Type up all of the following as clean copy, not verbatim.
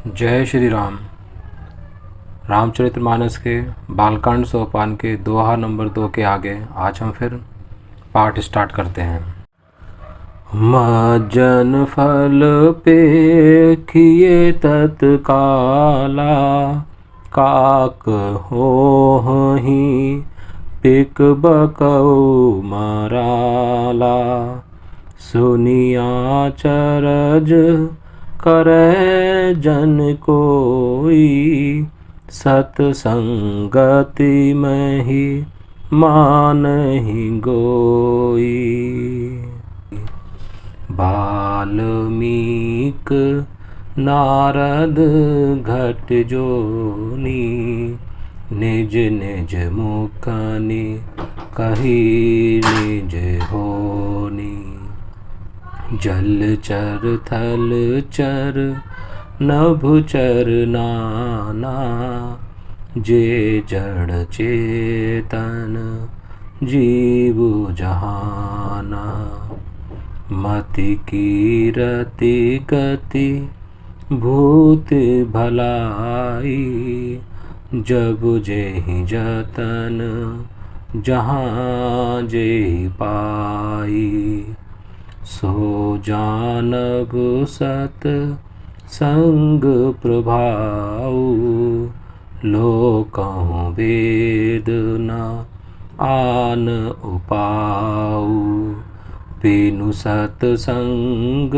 जय श्री राम। रामचरितमानस के बालकांड सोपान के दोहा नंबर 2 के आगे आज हम फिर पाठ स्टार्ट करते हैं। मज्जन फल पेखिए तत्काला, काक होहि पिक बकऊ मराला। सुनिया चरज करे जन कोई, सतसंगति में ही मानहि गोई। बाल्मीक नारद घट जोनी, निज निज मुखनि कही निज होनी। जलचर थलचर नभचर नाना, जे जड़ चेतन जीव जहाना। मति कीरति गति भूत भलाई, जब जेहि जतन जहाँ जेहि पाई। सो जानब सत संग प्रभाऊ, लोकहु वेद न आन उपाऊ। बिनु सतसंग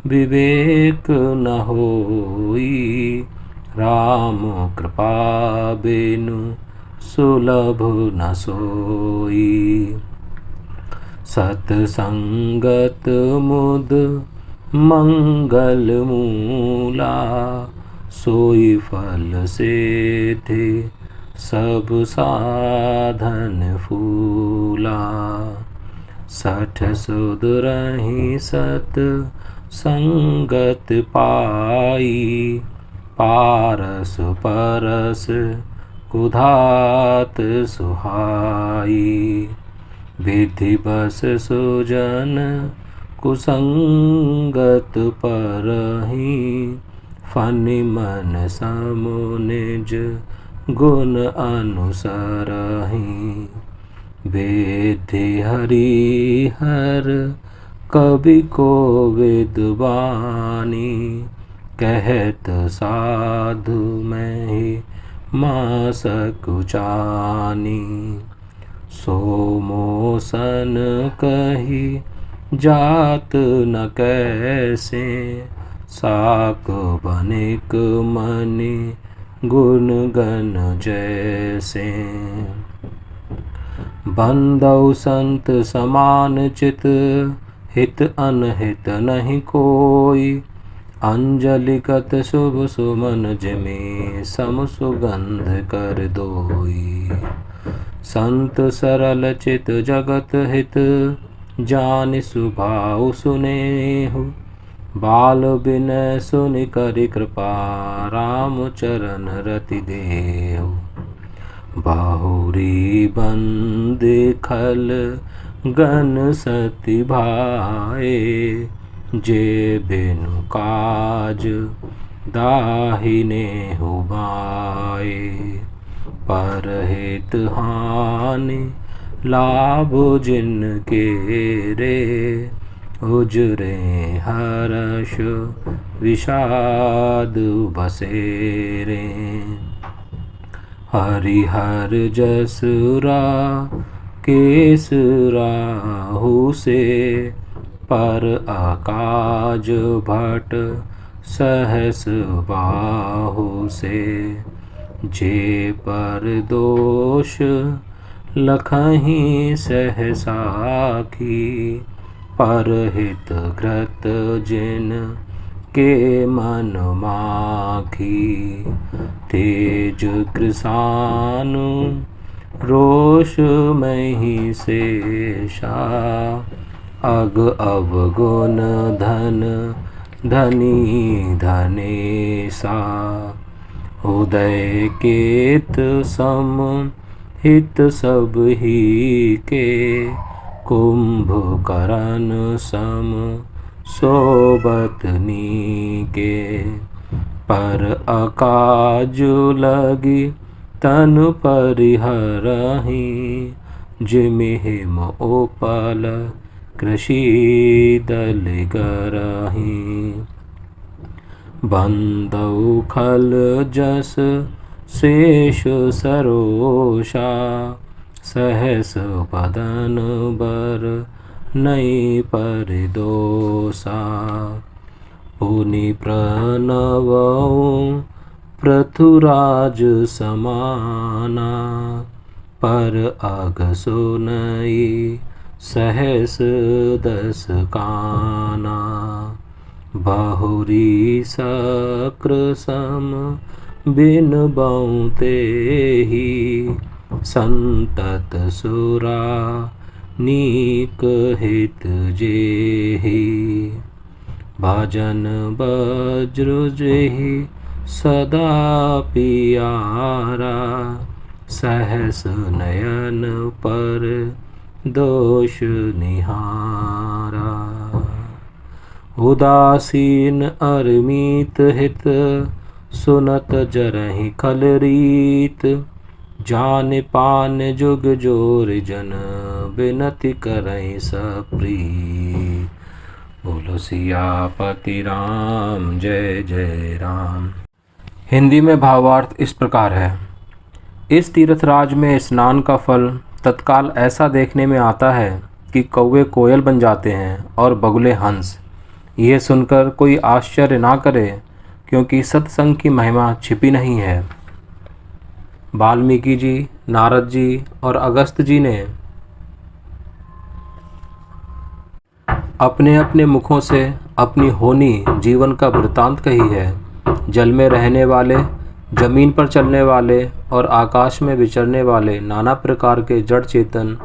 विवेक न होई, राम कृपा बिनु सुलभ न सोई। सतसंगत मुद मंगल मूला, सोई फल से थे सब साधन फूला। सठ सुध रही सत संगत पाई, पारस परस कुधात सुहाई। विधि बस सुजन कुसंगत परहि, फनि मन समु निज गुण अनुसरहि। वेद्य हरि हर कवि को विद्वानी, कहत साधु में ही मासक जानी। सो मोसन कही जात न कैसे, साक बनिक मनि गुण गण जैसे। बंदौ संत समान चित, हित अनहित नहीं कोई। अंजलिगत शुभ सुमन जिमि, सम सुगंध कर दोई। संत सरल चित जगत हित, जानि सुभाउ सुनेहु। बाल बिनय सुनि करि कृपा, राम चरण रति देहु। बाहुरी बंद खल गन सति भाए, जे बिनु काज दाहिने हुबाए। परहित हानि लाभ जिनके रे, उजरे हर्ष विषाद बसेरे। हरिहर जसुरा केस राहु से, पर आकाज भट सहस बाहु से। जे पर दोष लखहि सहसाखी, परहित घृत जिन के मन माखी। तेज कृसानु रोष महि शेषा, अग अवगुण धन धनी धनेसा। उदय केत सम हित सब ही के, कुंभकर्ण सम सोबतनी के। पर अकाज लगी तन परिहरहि, जिमि हिम ओपल कृषि दल गरहि। बंदौ खल जस शेष सरोषा, सहस बदन बर नई परिदोषा। पुनि प्रणवौ पृथुराज समाना, पर अग सुनई सहस दस काना। बहुरी शक्र सम बिन बऊ तेहि, संतत सुरा नीक हित जेहि। भजन वज्र जेहि सदा पियारा, सहस नयन पर दोष निहारा। उदासीन अरमीत हित, सुनत जरहि खल रीत। जान पान जुग जोर जन, बिनति करहि सप्रीत। बोलो सियापति राम, जय जय राम। हिंदी में भावार्थ इस प्रकार है। इस तीर्थराज में स्नान का फल तत्काल ऐसा देखने में आता है कि कौवे कोयल बन जाते हैं और बगुले हंस। ये सुनकर कोई आश्चर्य ना करे, क्योंकि सत्संग की महिमा छिपी नहीं है। वाल्मीकि जी, नारद जी और अगस्त जी ने अपने अपने मुखों से अपनी होनी जीवन का वृतांत कही है। जल में रहने वाले, जमीन पर चलने वाले और आकाश में विचरने वाले नाना प्रकार के जड़ चेतन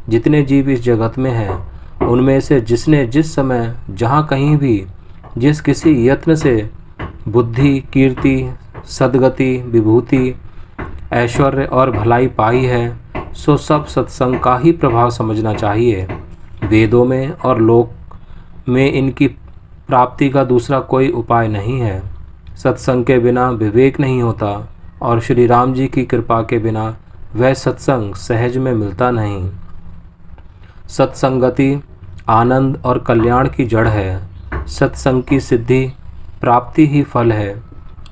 जितने जीव इस जगत में हैं, उनमें से जिसने जिस समय जहाँ कहीं भी जिस किसी यत्न से बुद्धि, कीर्ति, सद्गति, विभूति, ऐश्वर्य और भलाई पाई है, सो सब सत्संग का ही प्रभाव समझना चाहिए। वेदों में और लोक में इनकी प्राप्ति का दूसरा कोई उपाय नहीं है। सत्संग के बिना विवेक नहीं होता और श्री राम जी की कृपा के बिना वह सत्संग सहज में मिलता नहीं। सत्संगति आनंद और कल्याण की जड़ है। सत्संग की सिद्धि प्राप्ति ही फल है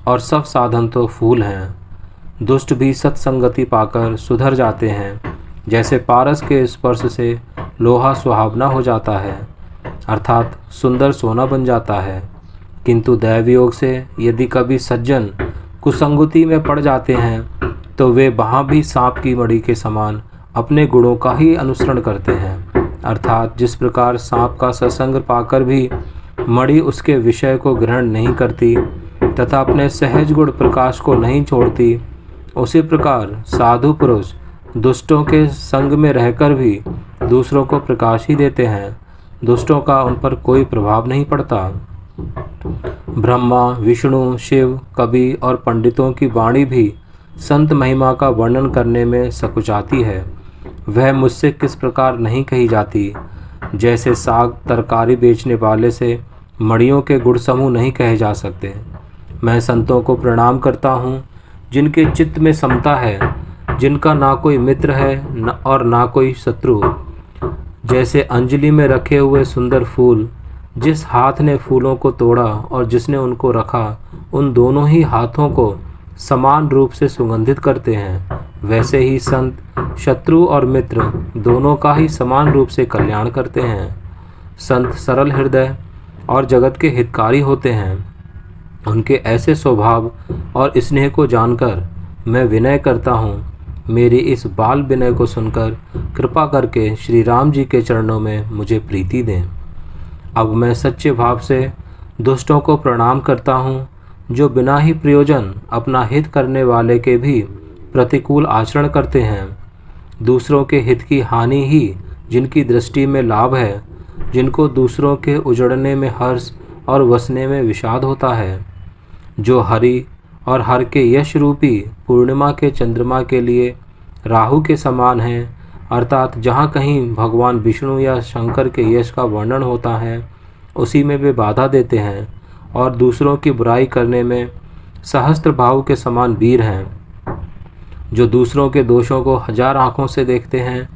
और सब साधन तो फूल हैं। दुष्ट भी सत्संगति पाकर सुधर जाते हैं। जैसे पारस के स्पर्श से लोहा सुहावना हो जाता है, अर्थात सुंदर सोना बन जाता है। किंतु दैवयोग से यदि कभी सज्जन कुसंगति में पड़ जाते हैं, तो वे वहाँ भी सांप की मड़ी के समान अपने गुणों का ही अनुसरण करते हैं। अर्थात जिस प्रकार सांप का सत्संग पाकर भी मड़ी उसके विषय को ग्रहण नहीं करती तथा अपने सहज गुण प्रकाश को नहीं छोड़ती, उसी प्रकार साधु पुरुष दुष्टों के संग में रहकर भी दूसरों को प्रकाश ही देते हैं। दुष्टों का उन पर कोई प्रभाव नहीं पड़ता। ब्रह्मा, विष्णु, शिव, कवि और पंडितों की वाणी भी संत महिमा का वर्णन करने में सकुचाती है। वह मुझसे किस प्रकार नहीं कही जाती। जैसे साग तरकारी बेचने वाले से मड़ियों के गुण समूह नहीं कहे जा सकते। मैं संतों को प्रणाम करता हूँ जिनके चित्त में समता है, जिनका ना कोई मित्र है और ना कोई शत्रु। जैसे अंजलि में रखे हुए सुंदर फूल, जिस हाथ ने फूलों को तोड़ा और जिसने उनको रखा, उन दोनों ही हाथों को समान रूप से सुगंधित करते हैं, वैसे ही संत शत्रु और मित्र दोनों का ही समान रूप से कल्याण करते हैं। संत सरल हृदय और जगत के हितकारी होते हैं। उनके ऐसे स्वभाव और स्नेह को जानकर मैं विनय करता हूँ। मेरी इस बाल विनय को सुनकर कृपा करके श्री राम जी के चरणों में मुझे प्रीति दें। अब मैं सच्चे भाव से दुष्टों को प्रणाम करता हूँ, जो बिना ही प्रयोजन अपना हित करने वाले के भी प्रतिकूल आचरण करते हैं। दूसरों के हित की हानि ही जिनकी दृष्टि में लाभ है, जिनको दूसरों के उजड़ने में हर्ष और वसने में विषाद होता है, जो हरि और हर के यश रूपी पूर्णिमा के चंद्रमा के लिए राहु के समान हैं, अर्थात जहाँ कहीं भगवान विष्णु या शंकर के यश का वर्णन होता है, उसी में वे बाधा देते हैं और दूसरों की बुराई करने में सहस्त्र भाव के समान वीर हैं, जो दूसरों के दोषों को 1000 आँखों से देखते हैं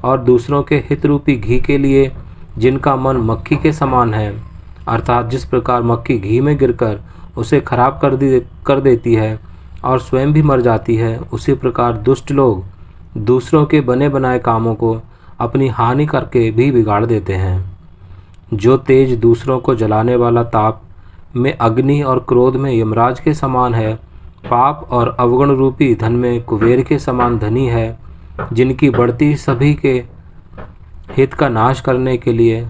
और दूसरों के हित रूपी घी के लिए जिनका मन मक्खी के समान है, अर्थात जिस प्रकार मक्खी घी में गिरकर उसे खराब कर देती है और स्वयं भी मर जाती है, उसी प्रकार दुष्ट लोग दूसरों के बने बनाए कामों को अपनी हानि करके भी बिगाड़ देते हैं। जो तेज दूसरों को जलाने वाला ताप में अग्नि और क्रोध में यमराज के समान है, पाप और अवगुण रूपी धन में कुबेर के समान धनी है, जिनकी बढ़ती सभी के हित का नाश करने के लिए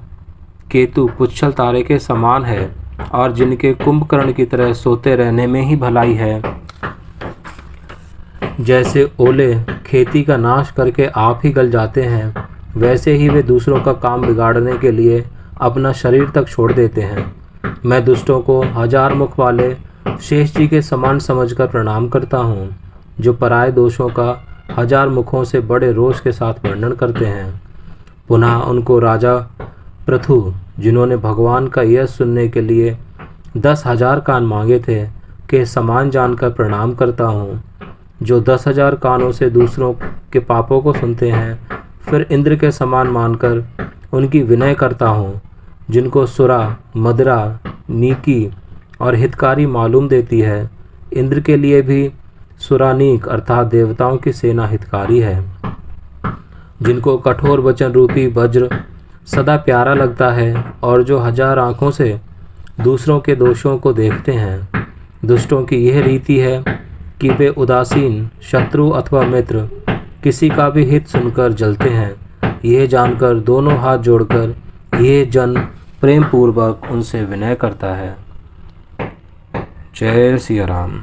केतु पुच्छल तारे के समान है और जिनके कुंभकर्ण की तरह सोते रहने में ही भलाई है। जैसे ओले खेती का नाश करके आप ही गल जाते हैं, वैसे ही वे दूसरों का काम बिगाड़ने के लिए अपना शरीर तक छोड़ देते हैं। मैं दुष्टों को 1000 मुख वाले शेष जी के समान समझकर प्रणाम करता हूँ, जो पराये दोषों का 1000 मुखों से बड़े रोष के साथ वर्णन करते हैं। पुनः उनको राजा पृथु, जिन्होंने भगवान का यश सुनने के लिए 10,000 कान मांगे थे, के समान जानकर प्रणाम करता हूँ, जो 10,000 कानों से दूसरों के पापों को सुनते हैं। फिर इंद्र के समान मानकर उनकी विनय करता हूँ, जिनको सुरा, मदिरा, नीकी और हितकारी मालूम देती है। इंद्र के लिए भी सुरानीक अर्थात देवताओं की सेना हितकारी है, जिनको कठोर वचन रूपी वज्र सदा प्यारा लगता है और जो 1000 आँखों से दूसरों के दोषों को देखते हैं। दुष्टों की यह रीति है कि वे उदासीन, शत्रु अथवा मित्र किसी का भी हित सुनकर जलते हैं। यह जानकर दोनों हाथ जोड़कर यह जन प्रेम पूर्वक उनसे विनय करता है। जय सिया राम।